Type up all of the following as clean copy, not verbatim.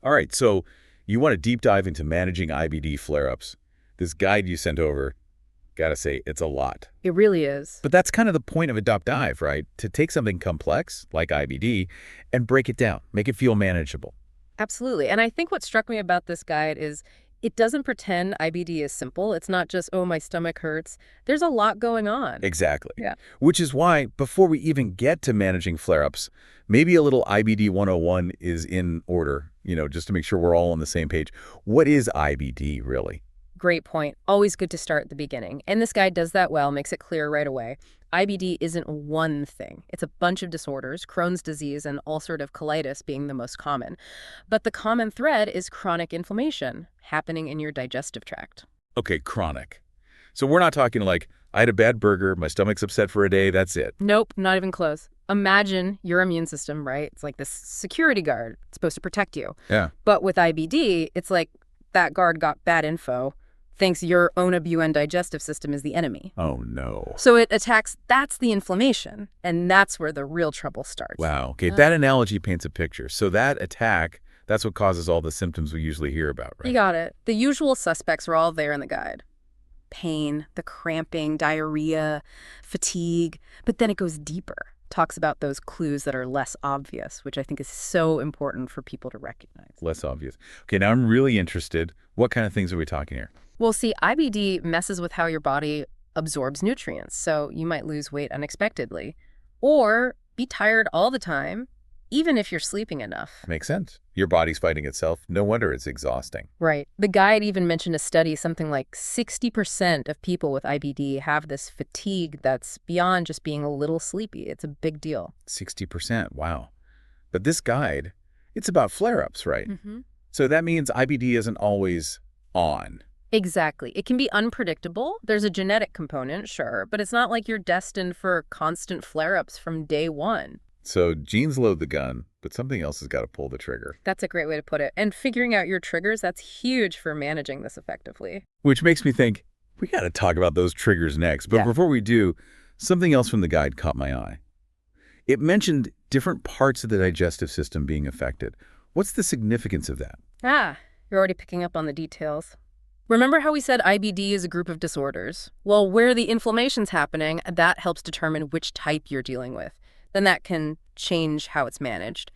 All right, so you want to deep dive into managing IBD flare-ups. This guide you sent over, gotta say, it's a lot. It really is. But that's kind of the point of a deep dive, right? To take something complex, like IBD, and break it down, make it feel manageable. Absolutely. And I think what struck me about this guide is it doesn't pretend IBD is simple. It's not just, oh, my stomach hurts. There's a lot going on. Exactly. Yeah. Which is why, before we even get to managing flare-ups, maybe a little IBD 101 is in order, just to make sure we're all on the same page. What is IBD, really? Great point. Always good to start at the beginning. And this guide does that well, makes it clear right away. IBD isn't one thing. It's a bunch of disorders, Crohn's disease and ulcerative colitis being the most common. But the common thread is chronic inflammation happening in your digestive tract. Okay, chronic. So we're not talking like, I had a bad burger, my stomach's upset for a day, that's it. Nope, not even close. Imagine your immune system, right? It's like this security guard. It's supposed to protect you. Yeah. But with IBD, it's like that guard got bad info, thinks your own immune digestive system is the enemy. Oh, no. So it attacks, that's the inflammation, and that's where the real trouble starts. Wow. Okay, that analogy paints a picture. So that attack, that's what causes all the symptoms we usually hear about, right? You got it. The usual suspects are all there in the guide. Pain, the cramping, diarrhea, fatigue, but then it goes deeper. Talks about those clues that are less obvious, which I think is so important for people to recognize. Less obvious. Okay, now I'm really interested. What kind of things are we talking here? Well, see, IBD messes with how your body absorbs nutrients, so you might lose weight unexpectedly, or be tired all the time, even if you're sleeping enough. Makes sense. Your body's fighting itself. No wonder it's exhausting. Right. The guide even mentioned a study, something like 60% of people with IBD have this fatigue that's beyond just being a little sleepy. It's a big deal. 60%, wow. But this guide, it's about flare-ups, right? Mm-hmm. So that means IBD isn't always on. Exactly. It can be unpredictable. There's a genetic component, sure, but it's not like you're destined for constant flare-ups from day one. So genes load the gun, but something else has got to pull the trigger. That's a great way to put it. And figuring out your triggers, that's huge for managing this effectively. Which makes me think, we got to talk about those triggers next. But before we do, something else from the guide caught my eye. It mentioned different parts of the digestive system being affected. What's the significance of that? You're already picking up on the details. Remember how we said IBD is a group of disorders? Well, where the inflammation's happening, that helps determine which type you're dealing with. Then that can change how it's managed.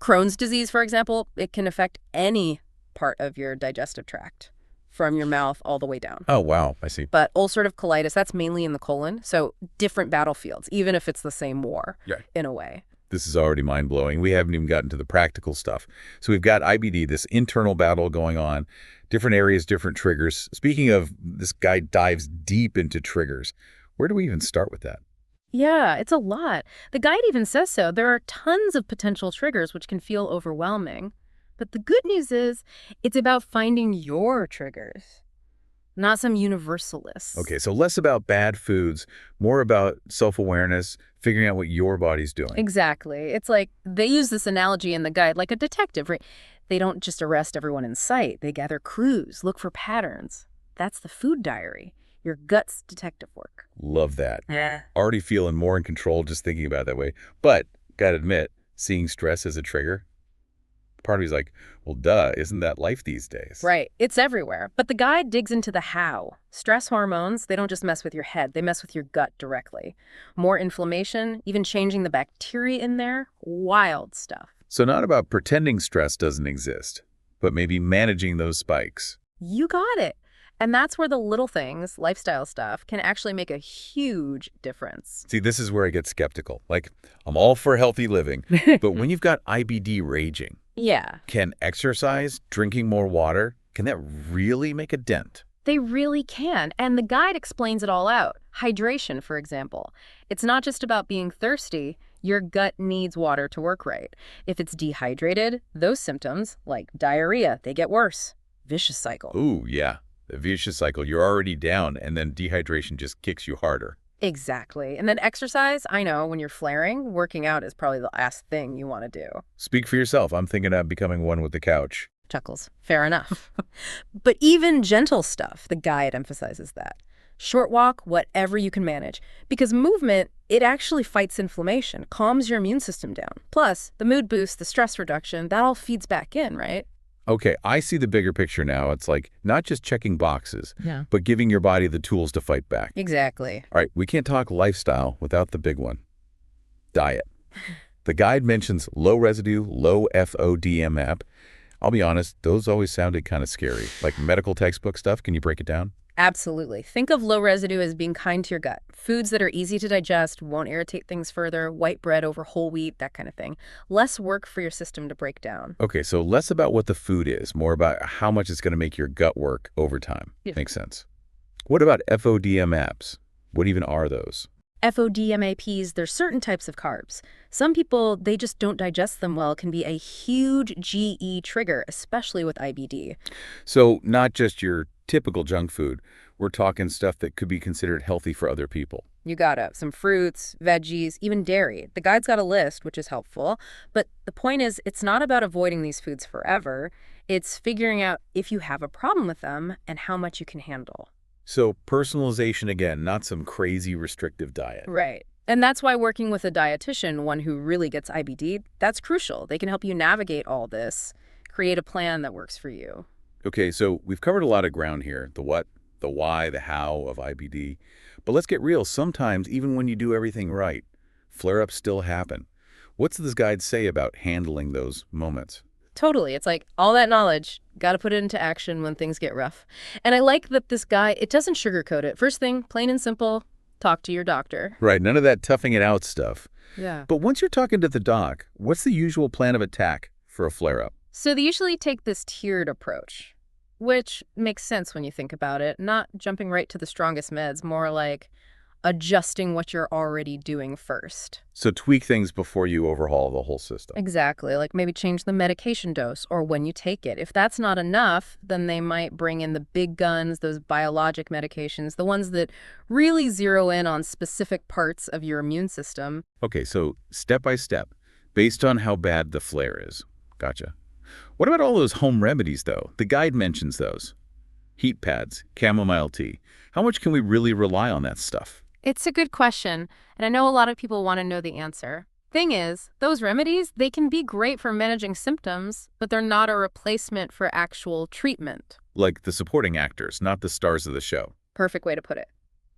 Crohn's disease, for example, it can affect any part of your digestive tract, from your mouth all the way down. Oh, wow, I see. But ulcerative colitis, that's mainly in the colon, so different battlefields, even if it's the same war, in a way. This is already mind-blowing. We haven't even gotten to the practical stuff. So we've got IBD, this internal battle going on, different areas, different triggers. Speaking of, this guy dives deep into triggers. Where do we even start with that? Yeah, it's a lot. The guide even says so. There are tons of potential triggers, which can feel overwhelming. But the good news is it's about finding your triggers, not some universalists. Okay, so less about bad foods, more about self-awareness, figuring out what your body's doing. Exactly. It's like they use this analogy in the guide like a detective, right? They don't just arrest everyone in sight. They gather clues, look for patterns. That's the food diary, your gut's detective work. Love that. Yeah. Already feeling more in control just thinking about it that way. But, gotta admit, seeing stress as a trigger, part of me's like, well, duh, isn't that life these days? Right. It's everywhere. But the guide digs into the how. Stress hormones, they don't just mess with your head. They mess with your gut directly. More inflammation, even changing the bacteria in there. Wild stuff. So not about pretending stress doesn't exist, but maybe managing those spikes. You got it. And that's where the little things, lifestyle stuff, can actually make a huge difference. See, this is where I get skeptical. Like, I'm all for healthy living, but when you've got IBD raging, can exercise, drinking more water, can that really make a dent? They really can. And the guide explains it all out. Hydration, for example. It's not just about being thirsty. Your gut needs water to work right. If it's dehydrated, those symptoms, like diarrhea, they get worse. Vicious cycle. Ooh, yeah. The vicious cycle. You're already down, and then dehydration just kicks you harder. Exactly. And then exercise, I know, when you're flaring, working out is probably the last thing you want to do. Speak for yourself. I'm thinking of becoming one with the couch. Chuckles. Fair enough. But even gentle stuff, the guide emphasizes that. Short walk, whatever you can manage. Because movement, it actually fights inflammation, calms your immune system down. Plus, the mood boost, the stress reduction, that all feeds back in, right? Okay, I see the bigger picture now. It's like not just checking boxes, Yeah. but giving your body the tools to fight back. Exactly. All right, we can't talk lifestyle without the big one, diet. The guide mentions low residue, low FODMAP. I'll be honest, those always sounded kind of scary, like medical textbook stuff. Can you break it down? Absolutely. Think of low residue as being kind to your gut. Foods that are easy to digest, won't irritate things further, white bread over whole wheat, that kind of thing. Less work for your system to break down. Okay, so less about what the food is, more about how much it's going to make your gut work over time. Yeah. Makes sense. What about FODMAPs? What even are those? FODMAPs, they're certain types of carbs. Some people, they just don't digest them well, can be a huge GE trigger, especially with IBD. So not just your typical junk food. We're talking stuff that could be considered healthy for other people. You got it. Some fruits, veggies, even dairy. The guide's got a list, which is helpful. But the point is, it's not about avoiding these foods forever. It's figuring out if you have a problem with them and how much you can handle. So personalization again, not some crazy restrictive diet. Right. And that's why working with a dietitian, one who really gets IBD, that's crucial. They can help you navigate all this, create a plan that works for you. Okay, so we've covered a lot of ground here. The what, the why, the how of IBD. But let's get real. Sometimes, even when you do everything right, flare-ups still happen. What's this guide say about handling those moments? Totally. It's like all that knowledge, got to put it into action when things get rough. And I like that this guy, it doesn't sugarcoat it. First thing, plain and simple, talk to your doctor. Right, none of that toughing it out stuff. Yeah. But once you're talking to the doc, what's the usual plan of attack for a flare-up? So they usually take this tiered approach, which makes sense when you think about it. Not jumping right to the strongest meds, more like adjusting what you're already doing first. So tweak things before you overhaul the whole system. Exactly, like maybe change the medication dose or when you take it. If that's not enough, then they might bring in the big guns, those biologic medications, the ones that really zero in on specific parts of your immune system. Okay, so step by step, based on how bad the flare is. Gotcha. What about all those home remedies, though? The guide mentions those. Heat pads, chamomile tea. How much can we really rely on that stuff? It's a good question, and I know a lot of people want to know the answer. Thing is, those remedies, they can be great for managing symptoms, but they're not a replacement for actual treatment. Like the supporting actors, not the stars of the show. Perfect way to put it.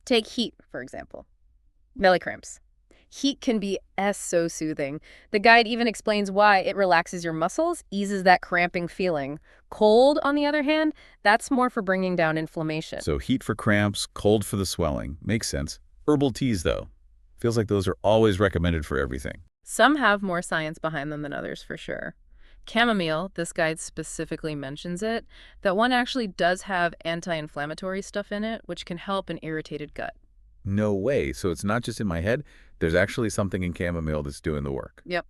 Take heat, for example. Belly cramps. Heat can be so soothing. The guide even explains why it relaxes your muscles, eases that cramping feeling. Cold, on the other hand, that's more for bringing down inflammation. So heat for cramps, cold for the swelling. Makes sense. Herbal teas, though. Feels like those are always recommended for everything. Some have more science behind them than others, for sure. Chamomile, this guide specifically mentions it. That one actually does have anti-inflammatory stuff in it, which can help an irritated gut. No way. So it's not just in my head. There's actually something in chamomile that's doing the work. Yep.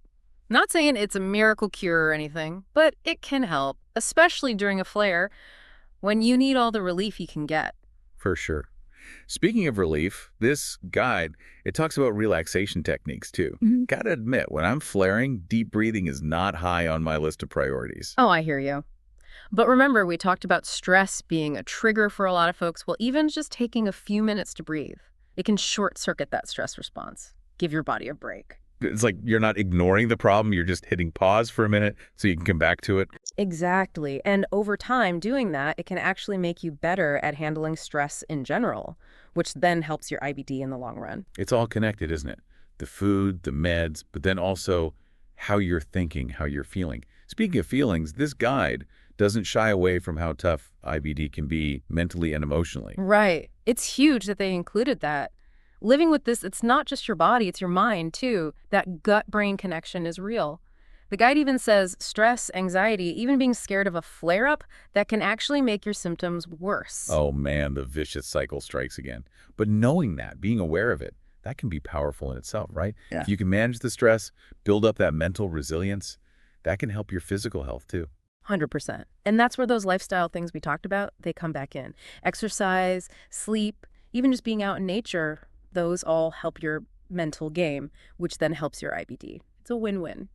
Not saying it's a miracle cure or anything, but it can help, especially during a flare, when you need all the relief you can get. For sure. Speaking of relief, this guide, it talks about relaxation techniques too. Gotta admit, when I'm flaring, deep breathing is not high on my list of priorities. Oh, I hear you. But remember, we talked about stress being a trigger for a lot of folks. Well, even just taking a few minutes to breathe, it can short-circuit that stress response. Give your body a break. It's like you're not ignoring the problem, you're just hitting pause for a minute so you can come back to it. Exactly. And over time, doing that, it can actually make you better at handling stress in general, which then helps your IBD in the long run. It's all connected, isn't it? The food, the meds, but then also how you're thinking, how you're feeling. Speaking of feelings, this guide doesn't shy away from how tough IBD can be mentally and emotionally. Right. It's huge that they included that. Living with this, it's not just your body, it's your mind, too. That gut-brain connection is real. The guide even says stress, anxiety, even being scared of a flare-up, that can actually make your symptoms worse. Oh man, the vicious cycle strikes again. But knowing that, being aware of it, that can be powerful in itself, right? Yeah. If you can manage the stress, build up that mental resilience, that can help your physical health too. 100%. And that's where those lifestyle things we talked about, they come back in. Exercise, sleep, even just being out in nature, those all help your mental game, which then helps your IBD. It's a win-win.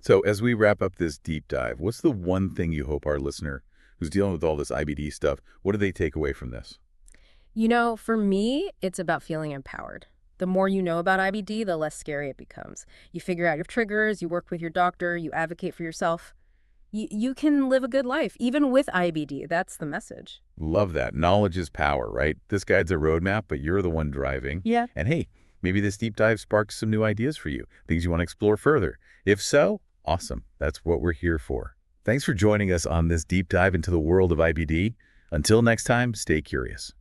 So as we wrap up this deep dive, what's the one thing you hope our listener who's dealing with all this IBD stuff, what do they take away from this? You know, for me, it's about feeling empowered. The more you know about IBD, the less scary it becomes. You figure out your triggers, you work with your doctor, you advocate for yourself. You can live a good life, even with IBD. That's the message. Love that. Knowledge is power, right? This guide's a roadmap, but you're the one driving. Yeah. And hey, maybe this deep dive sparks some new ideas for you, things you want to explore further. If so, awesome. That's what we're here for. Thanks for joining us on this deep dive into the world of IBD. Until next time, stay curious.